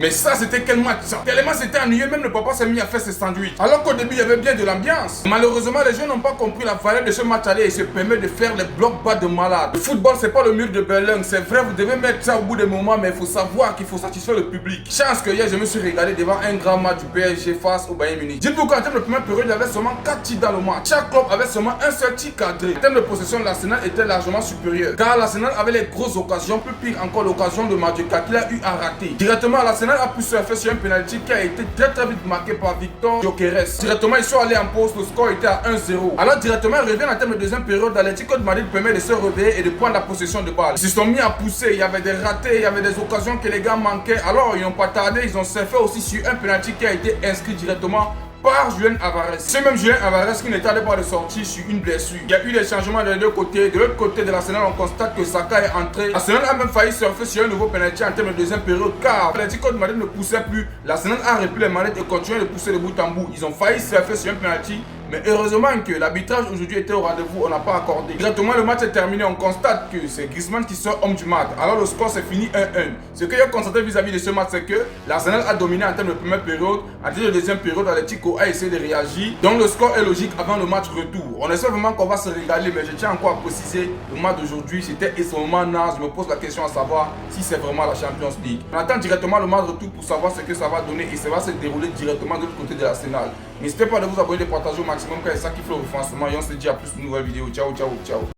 Mais ça, c'était quel match ça? Tellement c'était ennuyeux, même le papa s'est mis à faire ses sandwichs. Alors qu'au début, il y avait bien de l'ambiance. Malheureusement, les jeunes n'ont pas compris la valeur de ce match aller et se permettent de faire les blocs bas de malade. Le football, c'est pas le mur de Berlin. C'est vrai, vous devez mettre ça au bout des moments, mais il faut savoir qu'il faut satisfaire le public. Chance que hier, je me suis régalé devant un grand match du PSG face au Bayern Munich. Dites-vous qu'en termes de première période, il y avait seulement 4 tirs dans le match. Chaque club avait seulement un seul tir cadré. En termes de possession, l'Arsenal était largement supérieur. Car l'Arsenal avait les grosses occasions, plus pire encore l'occasion de Maduka qu'il a eu à rater. Directement, l'Arsenal a pu surfer sur un penalty qui a été très vite marqué par Victor Gyökeres. Directement, ils sont allés en pause, le score était à 1-0. Alors directement, ils reviennent en termes de deuxième période. L'Atlético de Madrid permet de se réveiller et de prendre la possession de balle. Ils se sont mis à pousser, il y avait des ratés, il y avait des occasions que les gars manquaient. Alors ils n'ont pas tardé, ils ont surfé aussi sur un penalty qui a été inscrit directement par Julian Alvarez. Ce même Julian Alvarez qui ne tardait pas de sortir sur une blessure. Il y a eu des changements des deux côtés. De l'autre côté de l'Arsenal, on constate que Saka est entré. L'Arsenal a même failli surfer sur un nouveau penalty en termes de deuxième période car l'Atlético de Madrid ne poussait plus. L'Arsenal a repris les manettes et continué de pousser de bout en bout. Ils ont failli surfer sur un penalty. Mais heureusement que l'arbitrage aujourd'hui était au rendez-vous, on n'a pas accordé. Directement le match est terminé, on constate que c'est Griezmann qui sort homme du match. Alors le score s'est fini 1-1. Ce que j'ai constaté vis-à-vis de ce match, c'est que l'Arsenal a dominé en termes de première période. En termes de deuxième période, l'Atlético a essayé de réagir. Donc le score est logique avant le match retour. On espère vraiment qu'on va se régaler, mais je tiens encore à préciser, le match d'aujourd'hui c'était extrêmement naze. Je me pose la question à savoir si c'est vraiment la Champions League. On attend directement le match retour pour savoir ce que ça va donner et ça va se dérouler directement de l'autre côté de l'Arsenal. N'hésitez pas à vous abonner, de partager au maximum car c'est ça qui fait le renforcement et on se dit à plus de nouvelles vidéos. Ciao, ciao, ciao.